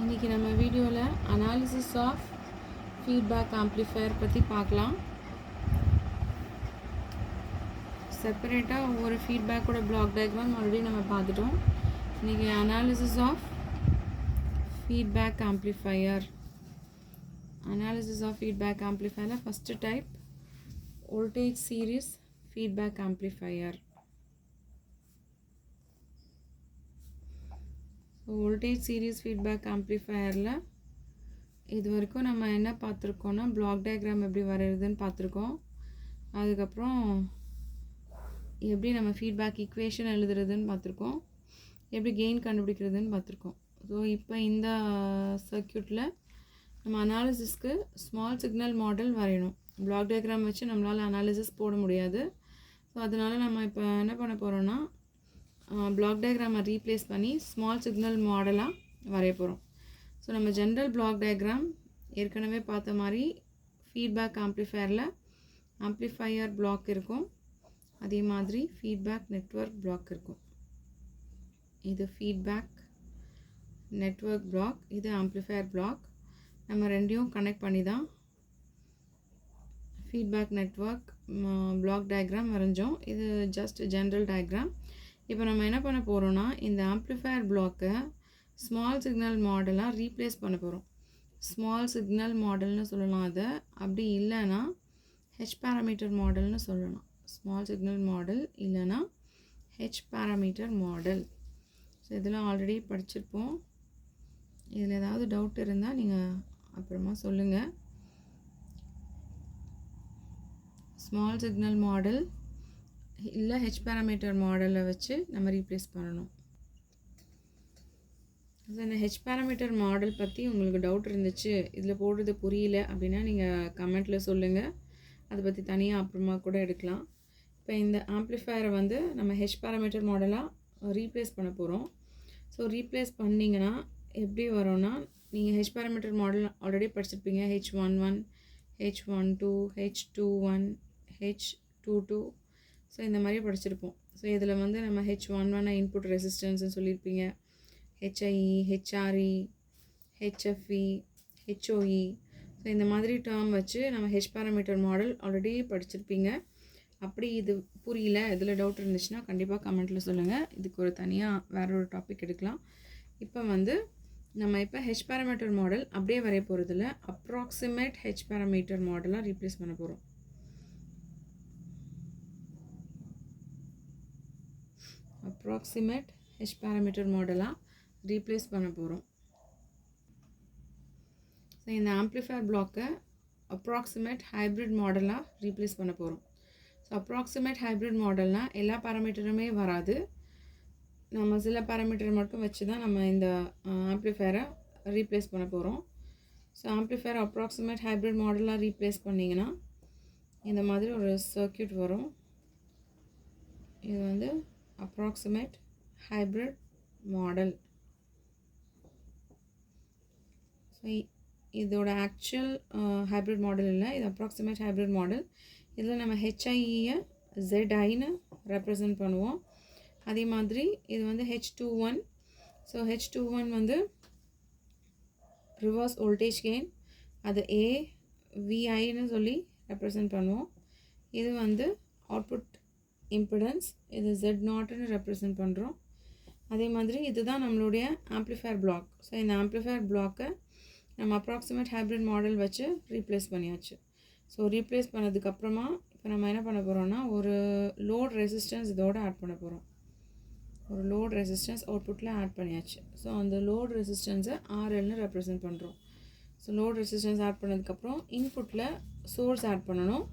இன்றைக்கி நம்ம வீடியோவில் அனாலிசிஸ் ஆஃப் ஃபீட்பேக் ஆம்ப்ளிஃபையர் பற்றி பார்க்கலாம். செப்பரேட்டாக ஒவ்வொரு ஃபீட்பேக்கோட பிளாக் டயக்ராம் ஆல்ரெடி நம்ம பார்த்துட்டோம். இன்றைக்கி analysis of feedback amplifier. Analysis of feedback ஆம்ப்ளிஃபையரில் first type voltage series feedback amplifier. Voltage series feedback ஆம்ப்ளிஃபையரில் இது வரைக்கும் நம்ம என்ன பார்த்துருக்கோன்னா பிளாக் டயக்ராம் எப்படி வரைகிறதுன்னு பார்த்துருக்கோம். அதுக்கப்புறம் எப்படி நம்ம ஃபீட்பேக் ஈக்குவேஷன் எழுதுறதுன்னு பார்த்துருக்கோம். எப்படி கெயின் கண்டுபிடிக்கிறதுன்னு பார்த்துருக்கோம். ஸோ இப்போ இந்த சர்க்யூட்டில் நம்ம அனாலிசிஸ்க்கு ஸ்மால் சிக்னல் மாடல் வரையணும். பிளாக் டயக்ராம் வச்சு நம்மளால் அனாலிசிஸ் போட முடியாது. ஸோ அதனால் நம்ம இப்போ என்ன பண்ண போகிறோன்னா பிளாக் டயக்ராமை ரீப்ளேஸ் பண்ணி ஸ்மால் சிக்னல் மாடலாக வரைய போகிறோம். ஸோ நம்ம ஜென்ரல் பிளாக் டயக்ராம் ஏற்கனவே பார்த்த மாதிரி ஃபீட்பேக் ஆம்ப்ளிஃபையரில் ஆம்ப்ளிஃபையர் பிளாக் இருக்கும், அதே மாதிரி ஃபீட்பேக் நெட்வொர்க் பிளாக் இருக்கும். இது ஃபீட்பேக் நெட்வொர்க் பிளாக், இது ஆம்ப்ளிஃபையர் பிளாக். நம்ம ரெண்டையும் கனெக்ட் பண்ணி தான் ஃபீட்பேக் நெட்வொர்க் பிளாக் டயக்ராம் வரைஞ்சோம். இது ஜஸ்ட் ஜென்ரல் டயக்ராம். இப்போ நம்ம என்ன பண்ண போகிறோன்னா இந்த ஆம்ப்ளிஃபையர் பிளாக்கை ஸ்மால் சிக்னல் மாடலாக ரீப்ளேஸ் பண்ண போகிறோம். ஸ்மால் சிக்னல் மாடல்னு சொல்லலாம் அதை, அப்படி இல்லைன்னா ஹெச் பேராமீட்டர் மாடல்னு சொல்லலாம். ஸ்மால் சிக்னல் மாடல் இல்லைன்னா ஹெச் பேராமீட்டர் மாடல். ஸோ இதெல்லாம் ஆல்ரெடி படிச்சிருப்போம். இதில் ஏதாவது டவுட் இருந்தால் நீங்கள் அப்புறமா சொல்லுங்கள். ஸ்மால் சிக்னல் மாடல் இல்லை ஹெச் பேராமீட்டர் மாடலை வச்சு நம்ம ரீப்ளேஸ் பண்ணணும். ஸோ இந்த ஹெச் பேராமீட்டர் மாடல் பற்றி உங்களுக்கு டவுட் இருந்துச்சு, இதில் போடுறது புரியல அப்படின்னா நீங்கள் கமெண்ட்டில் சொல்லுங்கள். அதை பற்றி தனியாக அப்புறமா கூட எடுக்கலாம். இப்போ இந்த ஆம்ப்ளிஃபையரை வந்து நம்ம ஹெச் பேராமீட்டர் மாடலாக ரீப்ளேஸ் பண்ண போகிறோம். ஸோ ரீப்ளேஸ் பண்ணிங்கன்னா எப்படி வரும்னா, நீங்கள் ஹெச் பேராமீட்டர் மாடல் ஆல்ரெடி படிச்சிருப்பீங்க. H11, H12, H21, H22. So இந்த மாதிரி படிச்சிருப்போம். ஸோ இதில் வந்து நம்ம H11 இன்புட் ரெசிஸ்டன்ஸ்னு சொல்லியிருப்பீங்க, HIE, HRE, HFE, HOE. So இந்த மாதிரி டேர்ம் வச்சு நம்ம ஹெச் பேராமீட்டர் மாடல் ஆல்ரெடி படிச்சிருப்பீங்க. அப்படி இது புரியல, இதில் டவுட் இருந்துச்சுன்னா கண்டிப்பாக கமெண்ட்டில் சொல்லுங்கள். இதுக்கு ஒரு தனியாக வேற ஒரு டாபிக் எடுக்கலாம். இப்போ வந்து நம்ம இப்போ ஹெச் பேராமீட்டர் மாடல் அப்படியே வரைய போகிறதில்ல, அப்ராக்சிமேட் ஹெச் பேராமீட்டர் மாடலாக ரீப்ளேஸ் பண்ண போகிறோம். அப்ராக்சிமேட் ஹெச் பேராமீட்டர் மாடலாக ரீப்ளேஸ் பண்ண போகிறோம். ஸோ இந்த ஆம்ப்ளிஃபையர் பிளாக்கை அப்ராக்சிமேட் ஹைப்ரிட் மாடலாக ரீப்ளேஸ் பண்ண போகிறோம். ஸோ அப்ராக்சிமேட் ஹைப்ரிட் மாடல்னால் எல்லா பேராமீட்டருமே வராது, நம்ம சில பேராமீட்டர் மட்டும் வச்சு தான் நம்ம இந்த ஆம்ப்ளிஃபையரை ரீப்ளேஸ் பண்ண போகிறோம். ஸோ ஆம்ப்ளிஃபையர் அப்ராக்சிமேட் ஹைப்ரிட் மாடலாக ரீப்ளேஸ் பண்ணிங்கன்னா இந்த மாதிரி ஒரு சர்க்யூட் வரும். இது வந்து அப்ராக்சிமேட் ஹைப்ரிட் மாடல். ஸோ இதோட ஆக்சுவல் ஹைப்ரிட் மாடல் இல்லை, இது அப்ராக்சிமேட் ஹைப்ரிட் மாடல். இதில் நம்ம ஹெச்ஐஇயை ZIன்னு ரெப்ரசன்ட் பண்ணுவோம். அதே மாதிரி இது வந்து H21. ஸோ H21 வந்து ரிவர்ஸ் வோல்டேஜ் கெயின், அது AVIன்னு சொல்லி ரெப்ரசன்ட் பண்ணுவோம். இது வந்து அவுட்புட் இம்பிடன்ஸ், இது Z0ன்னு ரெப்ரசன்ட் பண்ணுறோம். அதே மாதிரி இதுதான் நம்மளுடைய ஆம்ப்ளிஃபையர் பிளாக். ஸோ இந்த ஆம்ப்ளிஃபையர் பிளாக்கை நம்ம அப்ராக்சிமேட் ஹைப்ரிட் மாடல் வச்சு ரீப்ளேஸ் பண்ணியாச்சு. ஸோ ரீப்ளேஸ் பண்ணதுக்கப்புறமா இப்போ நம்ம என்ன பண்ண போகிறோம்னா ஒரு லோட் ரெசிஸ்டன்ஸ் இதோடு ஆட் பண்ண போகிறோம். ஒரு லோட் ரெசிஸ்டன்ஸ் அவுட்புட்டில் ஆட் பண்ணியாச்சு. ஸோ அந்த லோட் ரெசிஸ்டன்ஸை RLன்னு ரெப்ரசன்ட் பண்ணுறோம். ஸோ லோட் ரெசிஸ்டன்ஸ் ஆட் பண்ணதுக்கப்புறம் இன்புட்டில் சோர்ஸ் ஆட் பண்ணணும்.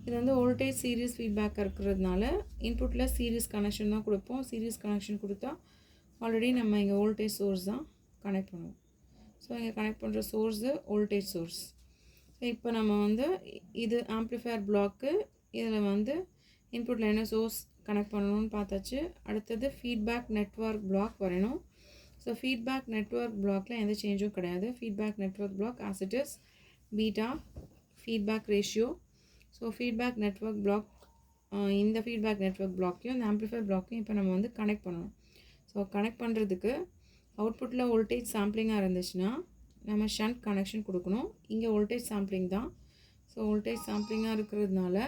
இது வந்து வோல்டேஜ் சீரிஸ் ஃபீட்பேக்காக இருக்கிறதுனால இன்புட்டில் சீரிஸ் கனெக்ஷன் தான் கொடுப்போம். சீரிஸ் கனெக்ஷன் கொடுத்தா ஆல்ரெடி நம்ம இங்கே வோல்டேஜ் சோர்ஸ் தான் கனெக்ட் பண்ணுவோம். ஸோ இங்கே கனெக்ட் பண்ணுற சோர்ஸு வோல்டேஜ் சோர்ஸ். ஸோ இப்போ நம்ம வந்து இது ஆம்ப்ளிஃபையர் பிளாக்கு, இதில் வந்து இன்புட்டில் என்ன சோர்ஸ் கனெக்ட் பண்ணணும்னு பார்த்தாச்சு. அடுத்தது ஃபீட்பேக் நெட்வொர்க் பிளாக் வரையணும். ஸோ ஃபீட்பேக் நெட்வொர்க் பிளாக்கில் எந்த சேஞ்சும் கிடையாது. Feedback network block as it is, beta feedback ratio. So feedback network block, இந்த ஃபீட்பேக் நெட்வொர்க் பிளாக்கையும் இந்த ஆம்ப்ளிஃபையர் பிளாக்கையும் இப்போ நம்ம வந்து கனெக்ட் பண்ணணும். ஸோ கனெக்ட் பண்ணுறதுக்கு அவுட்புட்டில் வோல்டேஜ் சாம்பிளிங்காக இருந்துச்சுன்னா நம்ம ஷண்ட் கனெக்ஷன் கொடுக்கணும். இங்கே வோல்டேஜ் சாம்பிளிங் தான். ஸோ வோல்டேஜ் சாம்பிளிங்காக இருக்கிறதுனால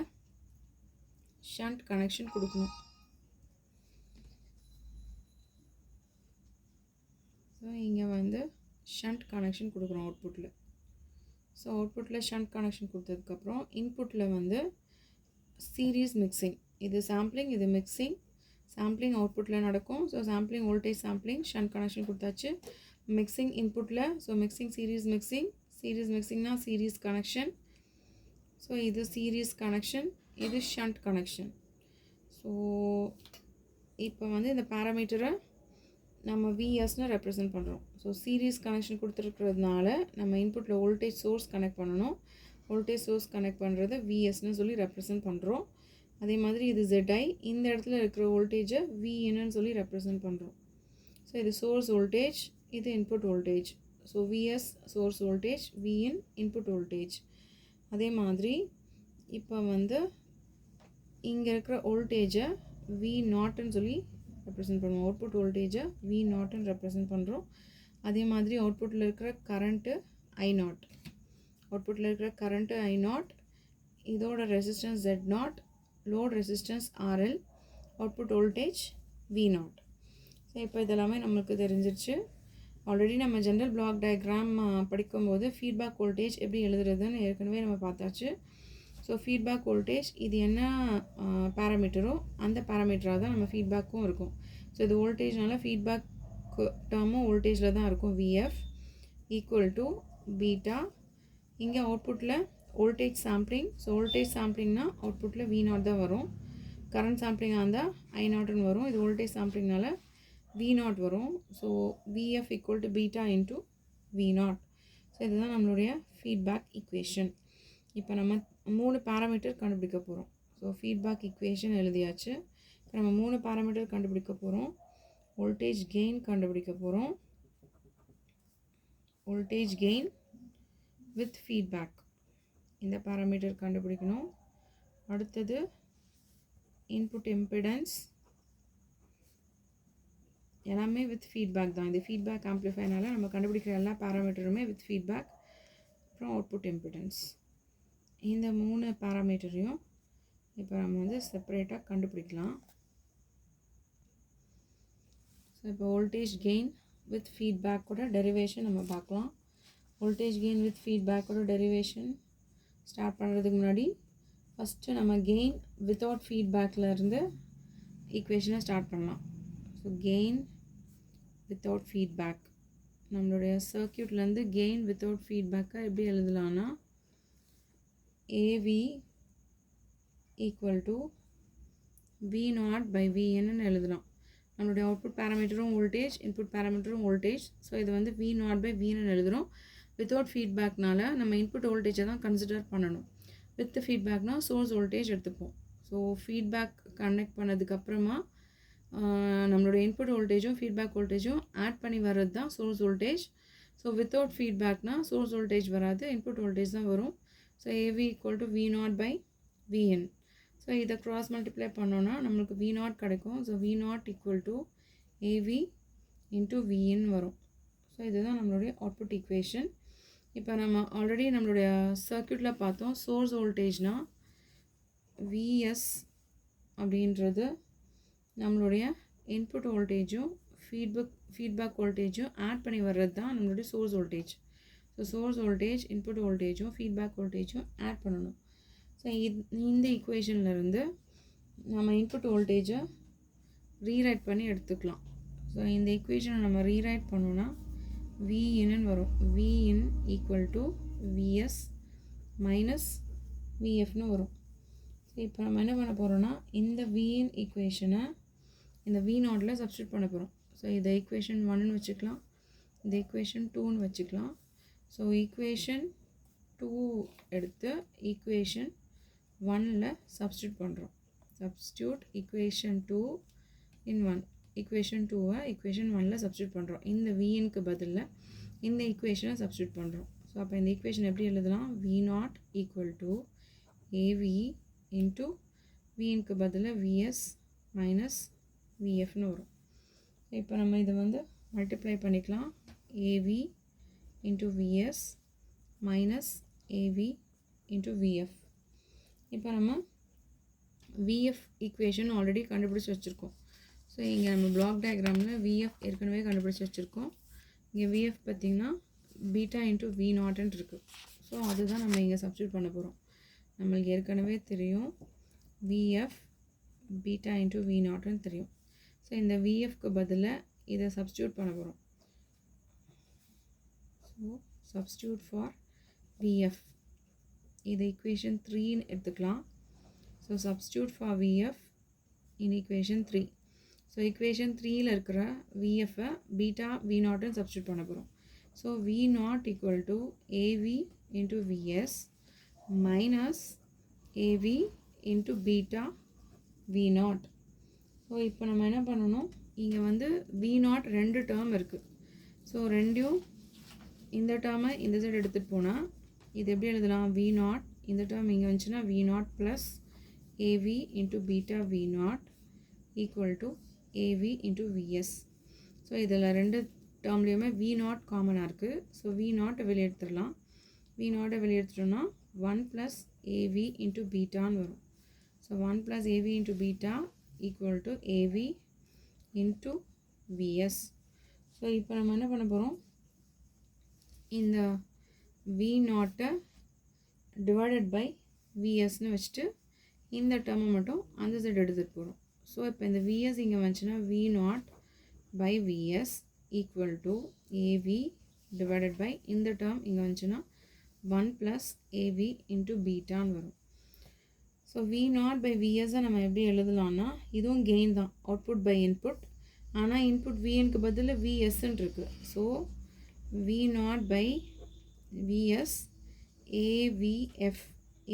ஷண்ட் கனெக்ஷன் கொடுக்கணும். ஸோ இங்கே வந்து ஷண்ட் கனெக்ஷன் கொடுக்குறோம் அவுட்புட்டில். ஸோ அவுட்புட்டில் ஷண்ட் கனெக்ஷன் கொடுத்ததுக்கப்புறம் இன்புட்டில் வந்து சீரீஸ் மிக்சிங். இது சாம்பிளிங், இது மிக்சிங். சாம்பிளிங் அவுட்புட்டில் நடக்கும். So sampling voltage sampling, shunt connection கொடுத்தாச்சு. மிக்சிங் இன்புட்டில். So mixing series mixing. Series மிக்சிங்னா சீரீஸ் கனெக்ஷன். ஸோ இது சீரீஸ் கனெக்ஷன், இது ஷண்ட் கனெக்ஷன். ஸோ இப்போ வந்து இந்த பேராமீட்டரை நம்ம விஎஸ்னு ரெப்ரசன்ட் பண்ணுறோம். ஸோ சீரீஸ் கனெக்ஷன் கொடுத்துருக்கிறதுனால நம்ம இன்புட்டில் வோல்டேஜ் சோர்ஸ் கனெக்ட் பண்ணணும். வோல்டேஜ் சோர்ஸ் கனெக்ட் பண்ணுறது விஎஸ்னு சொல்லி ரெப்ரசன்ட் பண்ணுறோம். அதே மாதிரி இது ZI, இந்த இடத்துல இருக்கிற வோல்டேஜை வின்னு சொல்லி ரெப்ரசன்ட் பண்ணுறோம். ஸோ இது சோர்ஸ் வோல்டேஜ், இது input voltage. So V S source voltage, V in input voltage. அதே மாதிரி இப்போ வந்து இங்கே இருக்கிற வோல்டேஜை வி நாட்னு சொல்லி ரெப்ரசன்ட் பண்ணுவோம். அவுட்புட் வோல்டேஜை வி நாட்னு ரெப்ரசன்ட் பண்ணுறோம். அதே மாதிரி அவுட்புட்டில் இருக்கிற கரண்ட்டு I0. அவுட்புட்டில் இருக்கிற கரண்ட்டு I0, இதோட resistance Z0, load resistance RL, output voltage V0. So இப்போ இதெல்லாமே நம்மளுக்கு தெரிஞ்சிருச்சு. ஆல்ரெடி நம்ம ஜென்ரல் பிளாக் டயக்ராம் படிக்கும்போது ஃபீட்பேக் வோல்டேஜ் எப்படி எழுதுறதுன்னு ஏற்கனவே நம்ம பார்த்தாச்சு. ஸோ ஃபீட்பேக் வோல்டேஜ் இது என்ன பேராமீட்டரோ அந்த பேராமீட்டராக தான் நம்ம ஃபீட்பேக்கும் இருக்கும். ஸோ இது வோல்டேஜ்னால ஃபீட்பேக் டேர்மும் வோல்டேஜில் தான் இருக்கும். VF equal to beta. இங்கே அவுட்புட்டில் வோல்டேஜ் சாம்பிளிங். ஸோ வோல்டேஜ் சாம்பிளிங்னா அவுட்புட்டில் V0 தான் வரும். கரண்ட் சாம்பிளிங்காக இருந்தால் I0ன்னு வரும். இது வோல்டேஜ் சாம்பிளிங்னால V0 வரும். So VF equal to beta into V0. So இதுதான் நம்மளுடைய ஃபீட்பேக் ஈக்குவேஷன். இப்போ நம்ம 3 பேராமீட்டர் கண்டுபிடிக்க போகிறோம். ஸோ ஃபீட்பேக் ஈக்குவேஷன் எழுதியாச்சு. இப்போ நம்ம 3 பேராமீட்டர் கண்டுபிடிக்க போகிறோம். வோல்டேஜ் கெயின் கண்டுபிடிக்க போகிறோம். வோல்டேஜ் கெயின் வித் ஃபீட்பேக் இந்த பேராமீட்டர் கண்டுபிடிக்கணும். அடுத்தது இன்புட் இம்பிடன்ஸ், எல்லாமே வித் ஃபீட்பேக் தான். இது ஃபீட்பேக் ஆம்ப்ளிஃபைனால நம்ம கண்டுபிடிக்கிற எல்லா பேராமீட்டருமே வித் ஃபீட்பேக். அப்புறம் அவுட்புட் இம்பிடன்ஸ். இந்த 3 பேராமீட்டரையும் இப்போ நம்ம வந்து செப்பரேட்டாக கண்டுபிடிக்கலாம். ஸோ இப்போ வோல்டேஜ் கெயின் வித் ஃபீட்பேக்கோட டெரிவேஷன் நம்ம பார்க்கலாம். வோல்டேஜ் கெயின் வித் ஃபீட்பேக்கோட டெரிவேஷன் ஸ்டார்ட் பண்ணுறதுக்கு முன்னாடி ஃபஸ்ட்டு நம்ம கெயின் வித்தவுட் ஃபீட்பேக்கில் இருந்து ஈக்குவேஷனை ஸ்டார்ட் பண்ணலாம். ஸோ கெயின் வித்தவுட் ஃபீட்பேக், நம்மளுடைய சர்க்யூட்லேருந்து கெயின் வித்தவுட் ஃபீட்பேக்கை எப்படி எழுதலான்னா AV equal to V0 by Vன்னு எழுதலாம். நம்மளுடைய அவுட்புட் பேராமீட்டரும் வோல்டேஜ், இன்புட் பேராமீட்டரும் வோல்டேஜ். ஸோ இது வந்து V0 பை Vன்னு எழுதுகிறோம். வித்தவுட் ஃபீட்பேக்னால நம்ம இன்புட் வோல்டேஜை தான் கன்சிடர் பண்ணணும். வித் ஃபீட்பேக்னா சோர்ஸ் வோல்டேஜ் எடுத்துப்போம். ஸோ ஃபீட்பேக் கனெக்ட் பண்ணதுக்கப்புறமா நம்மளுடைய இன்புட் வோல்டேஜும் ஃபீட்பேக் வோல்டேஜும் ஆட் பண்ணி வர்றது தான் சோர்ஸ் வோல்டேஜ். ஸோ வித்தவுட் ஃபீட்பேக்னா சோர்ஸ் வோல்டேஜ் வராது, இன்புட் வோல்டேஜ் தான் வரும். So AV equal to V0 by Vn. So இதை க்ராஸ் மல்டிப்ளை பண்ணோன்னா நம்மளுக்கு V0 கிடைக்கும். So V0 equal to AV into Vn வரும். ஸோ இதுதான் நம்மளுடைய அவுட்புட் ஈக்குவேஷன். இப்போ நம்ம ஆல்ரெடி நம்மளுடைய சர்க்யூட்டில் பார்த்தோம். சோர்ஸ் வோல்டேஜ்னால் VS அப்படின்றது நம்மளுடைய இன்புட் வோல்டேஜும் ஃபீட்பேக் வோல்டேஜும் ஆட் பண்ணி வர்றது தான் நம்மளுடைய source voltage. So source voltage, input வோல்டேஜும் ஃபீட்பேக் வோல்டேஜும் ஆட் பண்ணணும். ஸோ இந்த ஈக்குவேஷன்லேருந்து நம்ம இன்புட் வோல்டேஜை ரீரைட் பண்ணி எடுத்துக்கலாம். ஸோ இந்த ஈக்குவேஷனை நம்ம ரீரைட் பண்ணோன்னா Vன்னு வரும். Vin equal to VS minus VFன்னு வரும். ஸோ இப்போ நம்ம என்ன பண்ண போகிறோன்னா இந்த Vin ஈக்குவேஷனை இந்த V0ல் சப்ஸ்டியூட் பண்ண போகிறோம். ஸோ இதை ஈக்குவேஷன் 1ன்னு வச்சுக்கலாம், இந்த ஈக்குவேஷன் 2ன்னு வச்சுக்கலாம். ஸோ ஈக்குவேஷன் 2 எடுத்து ஈக்குவேஷன் 1ல் சப்ஸ்டியூட் பண்ணுறோம். சப்ஸ்டியூட் ஈக்குவேஷன் 2 இன் 1. ஈக்குவேஷன் 2வை ஈக்குவேஷன் 1ல் சப்ஸ்டியூட் பண்ணுறோம். இந்த Vnக்கு பதிலில் இந்த ஈக்குவேஷனை சப்ஸ்டியூட் பண்ணுறோம். ஸோ அப்போ இந்த ஈக்குவேஷன் எப்படி எழுதலாம்? V0 equal to AV into Vnக்கு பதிலில் VS மைனஸ் VFன்னு வரும். இப்போ நம்ம இதை வந்து மல்டிப்ளை பண்ணிக்கலாம். AV into vs minus AV into VF. இப்போ நம்ம விஎஃப் ஈக்குவேஷன் ஆல்ரெடி கண்டுபிடிச்சி வச்சுருக்கோம். ஸோ இங்கே நம்ம பிளாக் டயக்ராமில் விஎஃப் ஏற்கனவே கண்டுபிடிச்சி வச்சுருக்கோம். இங்கே விஎஃப் பார்த்திங்கன்னா பீட்டா இன்ட்டு வி நாட்னு இருக்குது. ஸோ அதுதான் நம்ம இங்கே சப்ஸ்டியூட் பண்ண போகிறோம். நம்மளுக்கு ஏற்கனவே தெரியும் விஎஃப் பீட்டா இன்ட்டு வி நாட்னு தெரியும். ஸோ இந்த விஎஃப்க்கு பதிலாக இதை சப்ஸ்டியூட் பண்ண போகிறோம். ஸோ சப்ஸ்டியூட் ஃபார் விஎஃப், இது equation 3ன்னு எடுத்துக்கலாம். So substitute for VF in equation 3. So equation 3ல் இருக்கிற VFஐ பீட்டா V நாட்னு சப்ஸ்டியூட் பண்ண போகிறோம். So V not equal to AV into VS minus AV into beta V not. So இப்போ நம்ம என்ன பண்ணணும், இங்கே வந்து V நாட் 2 டேர்ம் இருக்குது. ஸோ ரெண்டையும் இந்த டேர்மை இந்த சைடு எடுத்துகிட்டு போனால் இது எப்படி எழுதலாம், V நாட் இந்த டேர்ம் இங்கே வந்துச்சுன்னா V not plus AV into beta V not equal to AV into VS. So இதில் ரெண்டு டேர்ம்லேயுமே V நாட் காமனாக இருக்குது. ஸோ V நாட்டை வெளியே எடுத்துடலாம். V நாட்டை வெளியே எடுத்துட்டோம்னா 1 ப்ளஸ் AV into பீட்டான்னு வரும். So 1 plus AV into beta equal to AV into VS. So இப்போ நம்ம என்ன பண்ண போகிறோம், இந்த V நாட்டை டிவைடட் பை விஎஸ்ன்னு வச்சுட்டு இந்த டேர்மை மட்டும் அந்த சைடு எடுத்துகிட்டு போகிறோம். ஸோ இப்போ இந்த விஎஸ் இங்கே வந்துச்சுன்னா V not by V S equal to A V divided by இந்த டேர்ம் இங்கே வந்துச்சுன்னா 1 ப்ளஸ் ஏவி இன்ட்டு பீட்டான்னு வரும். ஸோ V நாட் பை விஎஸ்ஸை நம்ம எப்படி எழுதலாம்னா, இதுவும் கெயின் தான், அவுட்புட் பை இன்புட். ஆனால் இன்புட் விஎனுக்கு பதில் விஎஸ்ன்னு இருக்குது. So V not by V S AVF.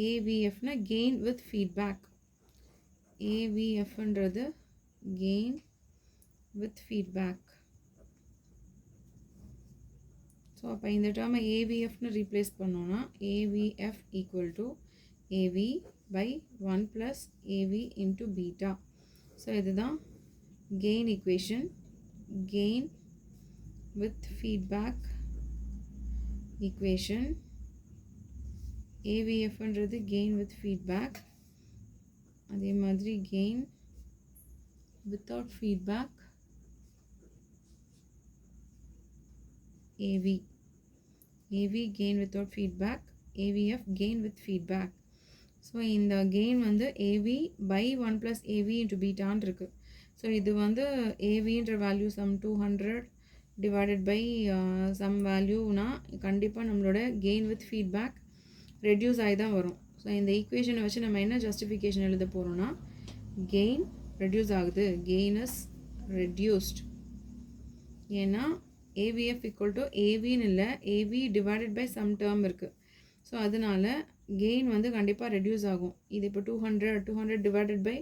AVFனா gain with feedback. AVFன்றது gain with feedback. ஸோ அப்போ இந்த டேர்மை AVFன்னு ரீப்ளேஸ் பண்ணோன்னா AVF equal to AV by 1 plus AV into beta. So இதுதான் gain equation, gain with feedback equation. AVFன்றது gain with feedback, அதே மாதிரி gain without feedback AV. AV gain without feedback, AVF gain with feedback. So இந்த gain வந்து AV by 1 plus AV into பீட்டான்னு இருக்குது. So இது வந்து AVன்ற value some 200 divided by some வேல்யூனா கண்டிப்பாக நம்மளோட கெயின் வித் ஃபீட்பேக் ரெடியூஸ் ஆகி தான் வரும். ஸோ இந்த ஈக்குவேஷனை வச்சு நம்ம என்ன ஜஸ்டிஃபிகேஷன் எழுத போகிறோன்னா, கெயின் ரெடியூஸ் ஆகுது, கெயின் இஸ் ரெடியூஸ்ட். ஏன்னா AVF ஈக்குவல் டு ஏவின்னு இல்லை, AV divided by sum term இருக்குது. ஸோ அதனால கெயின் வந்து கண்டிப்பாக ரெடியூஸ் ஆகும். இது இப்போ 200 டிவைடட் பை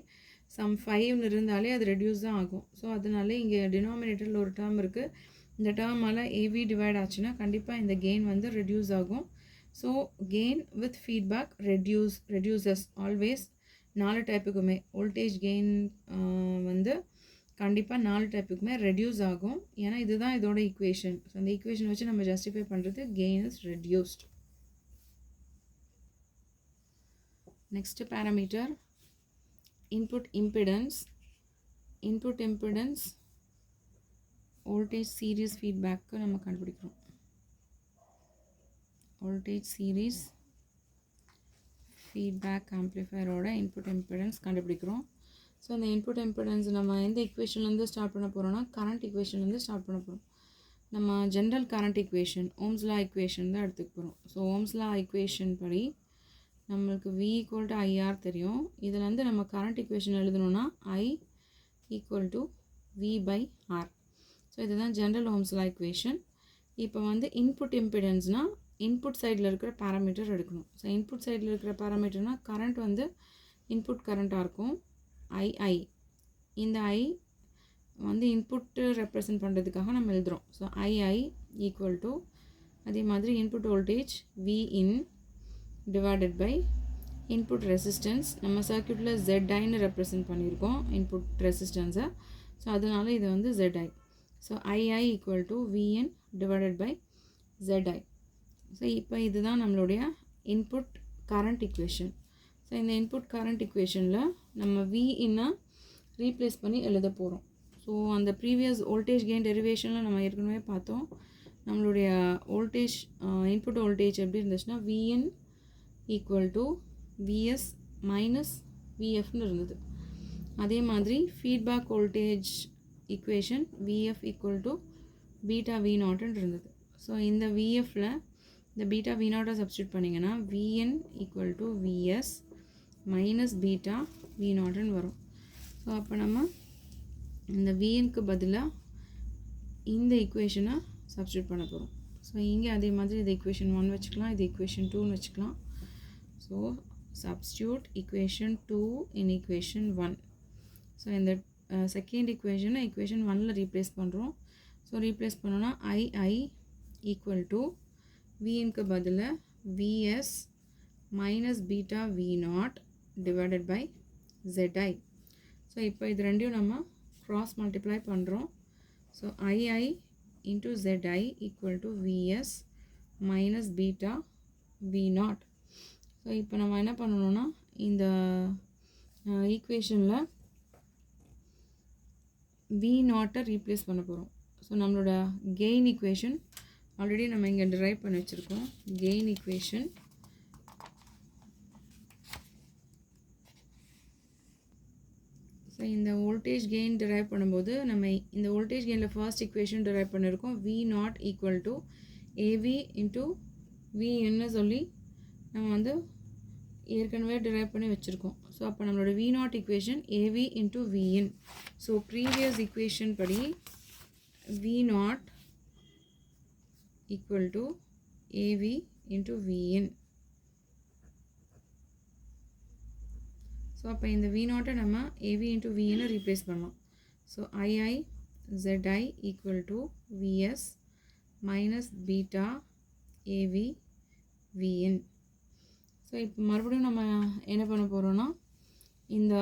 சம் 5ன்னு இருந்தாலே அது ரெடியூஸ் தான் ஆகும். ஸோ அதனால இங்கே டினாமினேட்டரில் ஒரு டேர்ம் இருக்குது. இந்த டேர்மால் AV டிவைட் ஆச்சுன்னா கண்டிப்பாக இந்த கெயின் வந்து ரெடியூஸ் ஆகும். So gain with feedback reduces always 4 டைப்புக்குமே. வோல்டேஜ் கெயின் வந்து கண்டிப்பாக 4 டைப்புக்குமே ரெடியூஸ் ஆகும். ஏன்னா இதுதான் இதோட ஈக்குவேஷன். ஸோ அந்த ஈக்குவேஷன் வச்சு நம்ம ஜஸ்டிஃபை பண்ணுறது gain is reduced. Next parameter input impedance. Input impedance voltage series ஃபீட்பேக்கு நம்ம கண்டுபிடிக்கிறோம். வோல்டேஜ் சீரீஸ் ஃபீட்பேக் ஆம்ப்ளிஃபையரோட இன்புட் இம்பிடன்ஸ் கண்டுபிடிக்கிறோம். ஸோ அந்த இன்புட் இம்பிடன்ஸ் நம்ம எந்த ஈக்குவேஷன்லேருந்து ஸ்டார்ட் பண்ண போகிறோம்னா, கரண்ட் ஈக்குவேஷன்லேருந்து ஸ்டார்ட் பண்ண போகிறோம். நம்ம general current equation ohms law equation தான் எடுத்துக்க போகிறோம். ஸோ ஓம்ஸ் லா ஈக்குவேஷன் படி நம்மளுக்கு V ஈக்குவல் டு IR தெரியும். இதுலேருந்து நம்ம கரண்ட் ஈக்குவேஷன் எழுதணும்னா I equal to V by R. So இதுதான் ஜென்ரல் ஓம்ஸ் லா ஈக்குவேஷன். இப்போ வந்து இன்புட் இம்பிடன்ஸ்னால் இன்புட் சைடில் இருக்கிற பேராமீட்டர் எடுக்கணும். ஸோ இன்புட் சைடில் இருக்கிற பேராமீட்டர்னால் கரண்ட் வந்து இன்புட் கரண்ட்டாக இருக்கும் II. இந்த I வந்து இன்புட்டு ரெப்ரசன்ட் பண்ணுறதுக்காக நம்ம எழுதுகிறோம். ஸோ II ஈக்குவல் டு அதே மாதிரி input voltage Vin divided by input resistance. நம்ம சர்க்யூட்டில் ZIன்னு ரெப்ரசன்ட் பண்ணியிருக்கோம் இன்புட் ரெசிஸ்டன்ஸை. ஸோ அதனால் இது வந்து ZI. So II equal to Vn divided by Zi. So இப்போ இதுதான் நம்மளுடைய இன்புட் கரண்ட் இக்குவேஷன். ஸோ இந்த இன்புட் கரண்ட் இக்குவேஷனில் நம்ம Vinனை ரீப்ளேஸ் பண்ணி எழுத போகிறோம். ஸோ அந்த ப்ரீவியஸ் வோல்டேஜ் கெயின் டெரிவேஷனில் நம்ம ஏற்கனவே பார்த்தோம். நம்மளுடைய வோல்டேஜ் இன்புட் வோல்டேஜ் எப்படி இருந்துச்சுன்னா Vn equal to Vs minus Vfன்னு இருந்தது. அதே மாதிரி feedback voltage equation Vf equal to beta V0ன்னு இருந்தது. ஸோ இந்த Vfல இந்த பீட்டா V0 சப்ஸ்டியூட் பண்ணிங்கன்னா Vn equal to Vs minus beta V0ன்னு வரும். ஸோ அப்போ நம்ம இந்த Vnக்கு பதிலாக இந்த இக்குவேஷனை சப்ஸ்டியூட் பண்ண போகிறோம். ஸோ இங்கே அதே மாதிரி இது equation 1 வச்சுக்கலாம், இது equation 2ன்னு வச்சுக்கலாம். So substitute equation 2 in equation 1. So இந்த செகண்ட் இக்குவேஷனை equation 1ல் ரீப்ளேஸ் பண்ணுறோம். ஸோ ரீப்ளேஸ் பண்ணோன்னா II ஈக்குவல் டு Vnக்கு பதிலாக Vs minus beta V0 divided by Zi. So இப்போ இது ரெண்டையும் நம்ம cross multiply பண்ணுறோம். So II into Zi equal to Vs minus beta V0. So இப்போ நம்ம என்ன பண்ணணும்னா இந்த ஈக்குவேஷனில் V0 ரீப்ளேஸ் பண்ண போகிறோம். ஸோ நம்மளோட கெயின் ஈக்குவேஷன் ஆல்ரெடி நம்ம இங்கே டிரைவ் பண்ணி வச்சுருக்கோம். கெயின் ஈக்குவேஷன் ஸோ இந்த வோல்டேஜ் கெயின் டிரைவ் பண்ணும்போது நம்ம இந்த வோல்டேஜ் கெயினில் ஃபர்ஸ்ட் இக்குவேஷன் டிரைவ் பண்ணியிருக்கோம். V0 equal to AV into Vன்னு சொல்லி நம்ம வந்து ஏற்கனவே டிரைவ் பண்ணி வச்சுருக்கோம். ஸோ அப்போ நம்மளோட V0 equation AV into Vn. So previous equation படி V0 equal to AV into Vn. So அப்போ இந்த V0 நம்ம AV இன்ட்டு Vn ரீப்ளேஸ் பண்ணலாம். So II Zi equal to Vs minus beta AV Vn. So இப்போ மறுபடியும் நம்ம என்ன பண்ண போகிறோன்னா இந்த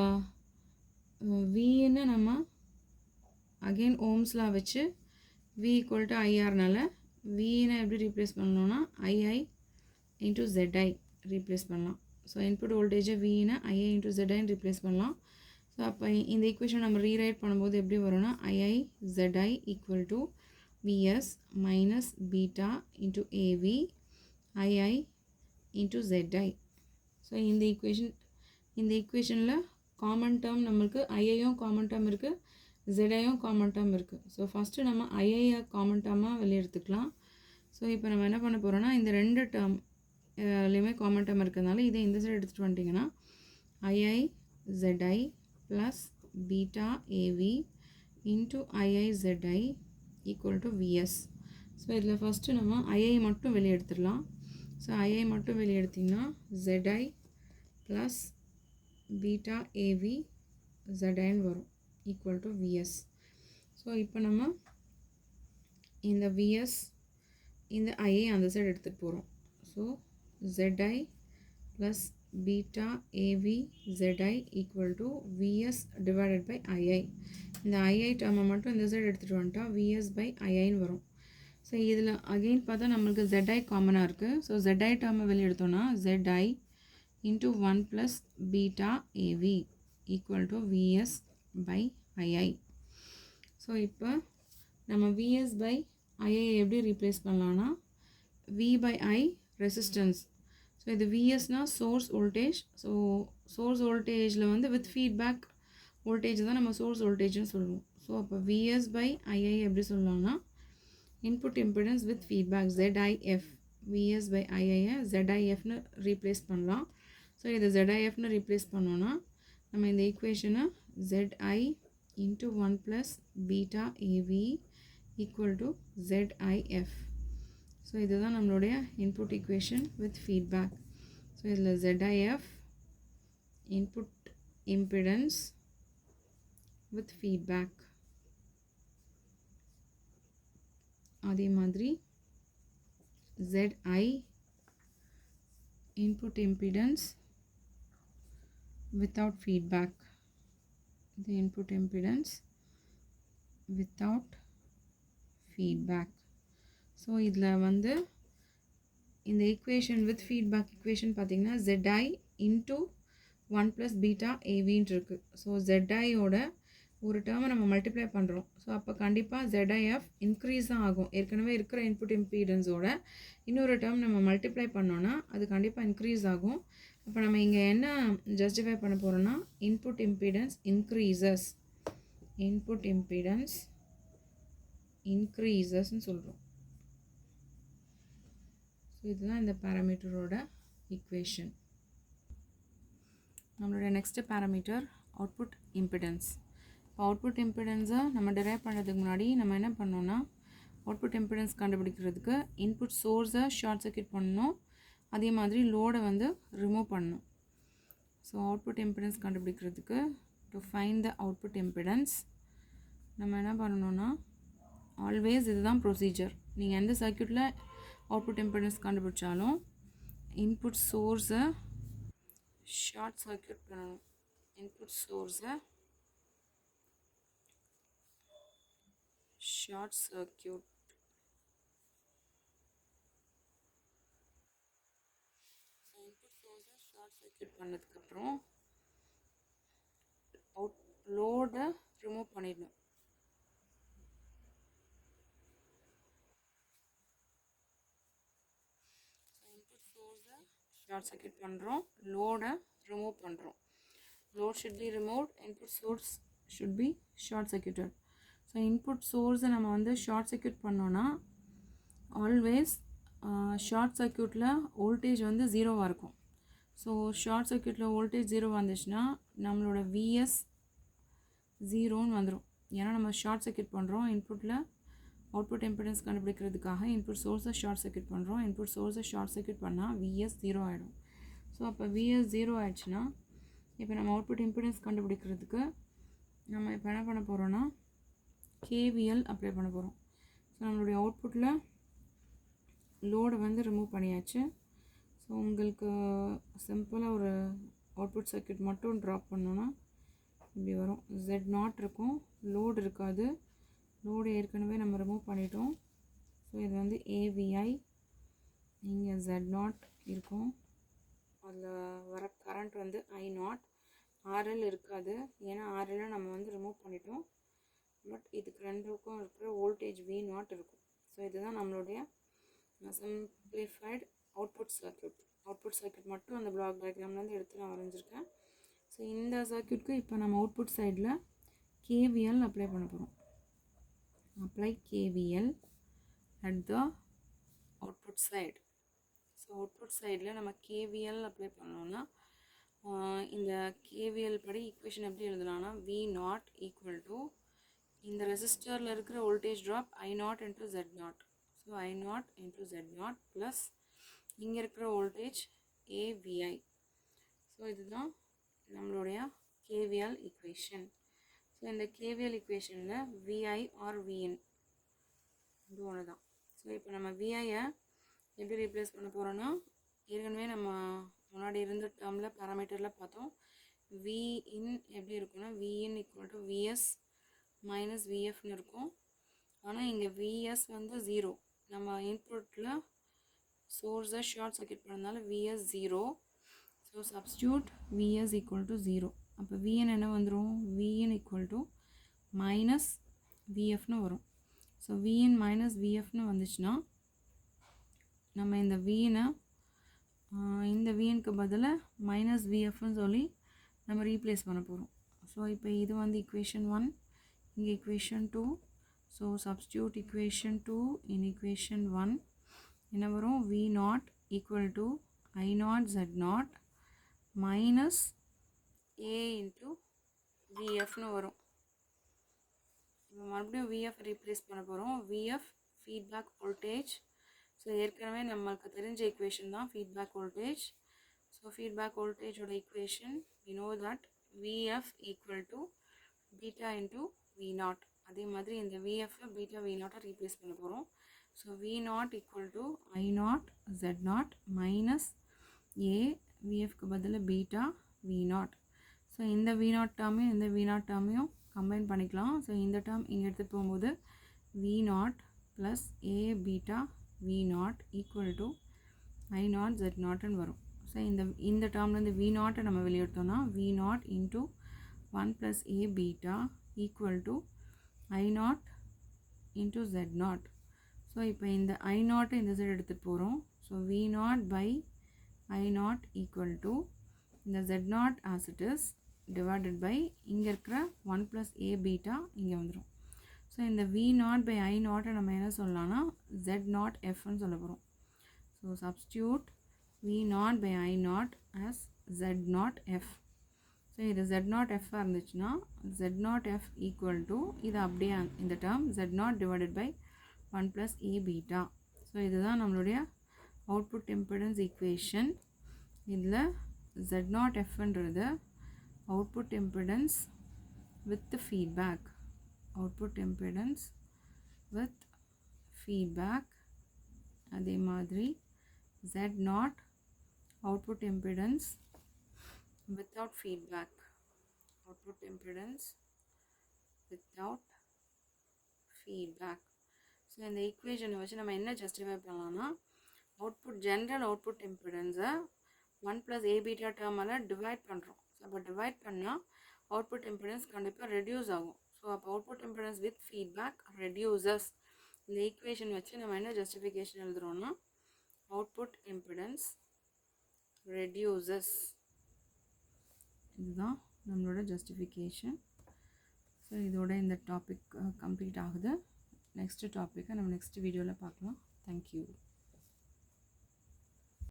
Vன்னு நம்ம அகெயின் ஓம்ஸ்லாம் வச்சு V ஈக்குவல் டு IRனால Vனை எப்படி ரீப்ளேஸ் பண்ணணும்னா II இன்ட்டு Zi ரீப்ளேஸ் பண்ணலாம். ஸோ இன்புட் வோல்டேஜை Vனை II இன்ட்டு Zi ரீப்ளேஸ் பண்ணலாம். ஸோ அப்போ இந்த ஈக்குவேஷன் நம்ம ரீரைட் பண்ணும்போது எப்படி வரும்னா II Zi equal to Vs minus beta into AV II into Zi. So இந்த ஈக்குவேஷனில் காமன் டேர்ம் நம்மளுக்கு IIயும் காமன் டேர்ம் இருக்குது, Ziயும் காமன் டேர்ம் இருக்குது. ஸோ ஃபஸ்ட்டு நம்ம II காமன் டேர்மாக வெளியே எடுத்துக்கலாம். ஸோ இப்போ நம்ம என்ன பண்ண போகிறோன்னா இந்த ரெண்டு டேர்ம் லையுமே காமன் டேர்ம் இருக்கிறதுனால இதை இந்த சைடு எடுத்துகிட்டு வந்துட்டிங்கன்னா II Zi plus beta AV into II Zi equal to Vs. So இதில் ஃபஸ்ட்டு நம்ம II மட்டும் வெளியே எடுத்துடலாம். ஸோ II மட்டும் வெளியே எடுத்திங்கன்னா Zi ப்ளஸ் பீட்டா AV Ziன்னு வரும் ஈக்குவல் டு Vs. ஸோ இப்போ நம்ம இந்த Vs இந்த II அந்த சைடு எடுத்துகிட்டு போகிறோம். So Zi plus beta AV Zi equal to Vs divided by II. இந்த II டேர்மை மட்டும் இந்த சைடு எடுத்துகிட்டு வந்துட்டா Vs பை IIன்னு வரும். ஸோ இதில் அகெயின் பார்த்தா நம்மளுக்கு Zi காமனாக இருக்குது. ஸோ Zi டேர்மை வெளியே எடுத்தோன்னா Zi into 1 plus beta AV equal to Vs by II. So இப்போ நம்ம Vs பை II எப்படி ரீப்ளேஸ் பண்ணலான்னா V by I resistance. So இது Vsனால் சோர்ஸ் வோல்டேஜ். ஸோ சோர்ஸ் வோல்டேஜில் வந்து வித் ஃபீட்பேக் வோல்டேஜ் தான் நம்ம சோர்ஸ் வோல்டேஜ்னு சொல்லுவோம். ஸோ அப்போ Vs பை II எப்படி சொல்லலாம்னா input impedance with feedback ZIF. Vs by IIயை ZIFன்னு ரீப்ளேஸ் பண்ணலாம். ஸோ இதை ZIFன்னு ரீப்ளேஸ் பண்ணோன்னா நம்ம இந்த ஈக்குவேஷனை Zi into 1 plus beta AV equal to ZIF. So இதுதான் நம்மளுடைய input equation with feedback. So இதில் ZIF input impedance with feedback, அதே மாதிரி Zi input impedance without feedback, the input impedance without feedback. So இதில் வந்து இந்த ஈக்குவேஷன் வித் ஃபீட்பேக் ஈக்குவேஷன் பார்த்திங்கன்னா ZI into 1 + beta AVன்னு இருக்குது. ஸோ ZIயோட ஒரு டேர்மை நம்ம மல்டிப்ளை பண்ணுறோம். ஸோ அப்போ கண்டிப்பாக ZIF இன்க்ரீஸ் தான் ஆகும். ஏற்கனவே இருக்கிற இன்புட் இம்பீடன்ஸோட இன்னொரு டேர்ம் நம்ம மல்டிப்ளை பண்ணோன்னா அது கண்டிப்பாக இன்க்ரீஸ் ஆகும். அப்போ நம்ம இங்கே என்ன ஜஸ்டிஃபை பண்ண போகிறோன்னா input impedance increases, input impedance இன்க்ரீசஸ்ன்னு சொல்கிறோம். ஸோ இதுதான் இந்த பேராமீட்டரோட ஈக்குவேஷன். நம்மளோட நெக்ஸ்ட்டு பேராமீட்டர் அவுட்புட் இம்பிடன்ஸ். இப்போ அவுட்புட் இம்பிடன்ஸை நம்ம டிரைவ் பண்ணுறதுக்கு முன்னாடி நம்ம என்ன பண்ணோன்னா அவுட்புட் இம்பிடன்ஸ் கண்டுபிடிக்கிறதுக்கு இன்புட் சோர்ஸை ஷார்ட் சர்க்யூட் பண்ணணும், அதே மாதிரி லோடை வந்து ரிமூவ் பண்ணணும். ஸோ அவுட்புட் இம்பிடன்ஸ் கண்டுபிடிக்கிறதுக்கு to find the output impedance நம்ம என்ன பண்ணணுன்னா ஆல்வேஸ் இதுதான் ப்ரொசீஜர். நீங்கள் எந்த சர்க்யூட்டில் அவுட்புட் இம்பிடன்ஸ் கண்டுபிடிச்சாலும் இன்புட் சோர்ஸை ஷார்ட் சர்க்யூட் பண்ணணும். இன்புட் சோர்ஸை ஷார்ட் சர்க்யூட் பண்ணதுக்கப்புறம் லோடை ரிமூவ் பண்ணிடணும். இன்புட் சோர்ஸை ஷார்ட் சர்க்யூட் பண்ணுறோம், லோடை ரிமூவ் பண்ணுறோம். Load should be removed, input source should be short circuited. So input சோர்ஸை நம்ம வந்து ஷார்ட் சர்க்யூட் பண்ணோன்னா ஆல்வேஸ் ஷார்ட் சர்க்யூட்டில் வோல்டேஜ் வந்து ஜீரோவாக இருக்கும். ஸோ ஷார்ட் சர்க்யூட்டில் வோல்டேஜ் ஜீரோ வந்துச்சுன்னா நம்மளோட விஎஸ் ஜீரோன்னு வந்துடும். ஏன்னா நம்ம ஷார்ட் சர்க்யூட் பண்ணுறோம். இன்புட்டில் அவுட்புட் இம்பிடன்ஸ் கண்டுபிடிக்கிறதுக்காக இன்புட் சோர்ஸை ஷார்ட் சர்க்யூட் பண்ணுறோம். இன்புட் சோர்ஸை ஷார்ட் சர்க்யூட் பண்ணால் விஎஸ் ஜீரோ ஆகிடும். ஸோ அப்போ விஎஸ் ஜீரோ ஆகிடுச்சுன்னா இப்போ நம்ம அவுட்புட் இம்பிடன்ஸ் கண்டுபிடிக்கிறதுக்கு நம்ம இப்போ என்ன பண்ண போகிறோன்னா KVL அப்ளை பண்ண போகிறோம். ஸோ நம்மளுடைய அவுட்புட்டில் லோடை வந்து ரிமூவ் பண்ணியாச்சு. ஸோ உங்களுக்கு சிம்பிளாக ஒரு அவுட்புட் சர்க்யூட் மட்டும் ட்ராப் பண்ணோன்னா இப்படி வரும். Z0 இருக்கும், லோடு இருக்காது. லோடு ஏற்கனவே நம்ம ரிமூவ் பண்ணிட்டோம். ஸோ இது வந்து AVI, இங்கே Z0 இருக்கும். அதில் வர கரண்ட் வந்து I0. RL இருக்காது, ஏன்னா RL நம்ம வந்து ரிமூவ் பண்ணிட்டோம். பட் இதுக்கு ரெண்டுக்கும் இருக்கிற வோல்டேஜ் V0 இருக்கும். ஸோ இதுதான் நம்மளுடைய simplified output circuit. Output circuit மட்டும் அந்த பிளாக் டயக்ராம்லேருந்து எடுத்து நான் வரைஞ்சிருக்கேன். ஸோ இந்த சர்க்யூட்க்கு இப்போ நம்ம அவுட்புட் சைடில் KVL அப்ளை பண்ண போகிறோம். apply KVL at the output side. So output சைடில் நம்ம KVL அப்ளை பண்ணோன்னா இந்த KVL படி ஈக்குவேஷன் எப்படி எழுதலாம்னா V0 ஈக்குவல் டு இந்த ரெசிஸ்டரில் இருக்கிற voltage drop I0 into Z0. So I0 into Z0 plus இங்கே இருக்கிற வோல்டேஜ் AVI. ஸோ இதுதான் நம்மளுடைய KVL ஈக்குவேஷன். ஸோ இந்த KVL ஈக்குவேஷனில் VI ஆர் VN இது ஒன்று தான். ஸோ இப்போ நம்ம VIயை எப்படி ரீப்ளேஸ் பண்ண போகிறோன்னா ஏற்கனவே நம்ம முன்னாடி இருந்த டேர்மில் பேராமீட்டரில் பார்த்தோம். Vin எப்படி இருக்குன்னா Vin equal to VS minus VFன்னு இருக்கும். ஆனால் இங்கே VS வந்து ஜீரோ, நம்ம இன்புட்டில் சோர்ஸை ஷார்ட் சர்க்யூட் பண்ணதுனால VS zero. So substitute VS equal to zero. அப்போ VN என்ன வந்துடும், VN ஈக்குவல் டு மைனஸ் VFன்னு வரும். ஸோ VN மைனஸ் VFன்னு வந்துச்சுன்னா நம்ம இந்த VNை இந்த VNக்கு பதிலாக மைனஸ் VFன்னு சொல்லி நம்ம ரீப்ளேஸ் பண்ண போகிறோம். ஸோ இப்போ இது வந்து equation 1, இங்கே equation 2. So substitute equation 2 in equation 1 என்ன வரும், V0 equal to I0 Z0 minus A into VFன்னு வரும். இப்போ மறுபடியும் VF ரீப்ளேஸ் பண்ண போகிறோம். VF feedback voltage. ஸோ ஏற்கனவே நம்மளுக்கு தெரிஞ்ச equation தான் feedback voltage. So feedback voltage ஓட equation we know that VF equal to beta into V0. அதே மாதிரி இந்த VF beta V0 ரீப்ளேஸ் பண்ண போகிறோம். So V0 equal to I0 Z0 minus A, VFக்கு பதில் beta V0. ஸோ இந்த V0 டேர்மையும் இந்த V0 டேர்மையும் கம்பைன் பண்ணிக்கலாம். ஸோ இந்த டேர்ம் இங்கே எடுத்துகிட்டு போகும்போது V0 plus A beta V naught equal to I naught Z நாட்னு வரும். ஸோ இந்த டேர்ம்லேருந்து வி நாட்டை நம்ம வெளியெடுத்தோம்னா V naught into 1 plus A beta equal to I naught into Z naught. So இப்போ இந்த ஐ நாட்டை இந்த சைடு எடுத்துகிட்டு போகிறோம். So V naught by I naught equal to இந்த Z naught as it is divided by இங்கே இருக்கிற 1 plus A beta இங்கே வந்துடும். ஸோ இந்த வி நாட் பை ஐ நாட்டை நம்ம என்ன சொல்லலாம்னா ஜெட் நாட் எஃப்னு சொல்ல போகிறோம். So substitute V naught by I naught as Z naught F. So இது ஜெட் நாட் எஃப்பாக இருந்துச்சுன்னா Z naught F equal to இது அப்படியே இந்த term Z naught divided by 1 plus A beta. So இதுதான் நம்மளுடைய அவுட்புட் இம்பிடன்ஸ் ஈக்குவேஷன். இதில் Z naught எஃப்ன்றது output impedance with feedback, output impedance with feedback. அதே மாதிரி Z naught output impedance without feedback, output impedance without feedback. So இந்த ஈக்குவேஷனை வச்சு நம்ம என்ன ஜஸ்டிஃபை பண்ணலாம்னா ஜென்ரல் அவுட்புட் இம்பிடன்ஸை 1 ப்ளஸ் ஏ பீட்டா டேர்மால் டிவைட் பண்ணுறோம். ஸோ அப்போ டிவைட் பண்ணால் அவுட்புட் இம்பிடன்ஸ் கண்டிப்பாக ரெடியூஸ் ஆகும். ஸோ அப்போ output impedance with feedback reduces. இந்த ஈக்குவேஷன் வச்சு நம்ம என்ன ஜஸ்டிஃபிகேஷன் எழுதுகிறோன்னா அவுட்புட் இம்பிடன்ஸ் ரெடியூசஸ். இதுதான் நம்மளோட ஜஸ்டிஃபிகேஷன். ஸோ இதோட இந்த டாபிக் கம்ப்ளீட் ஆகுது. நெக்ஸ்ட் டாப்பிக்கை நம்ம நெக்ஸ்ட் வீடியோவில் பார்க்கலாம். தேங்க்யூ.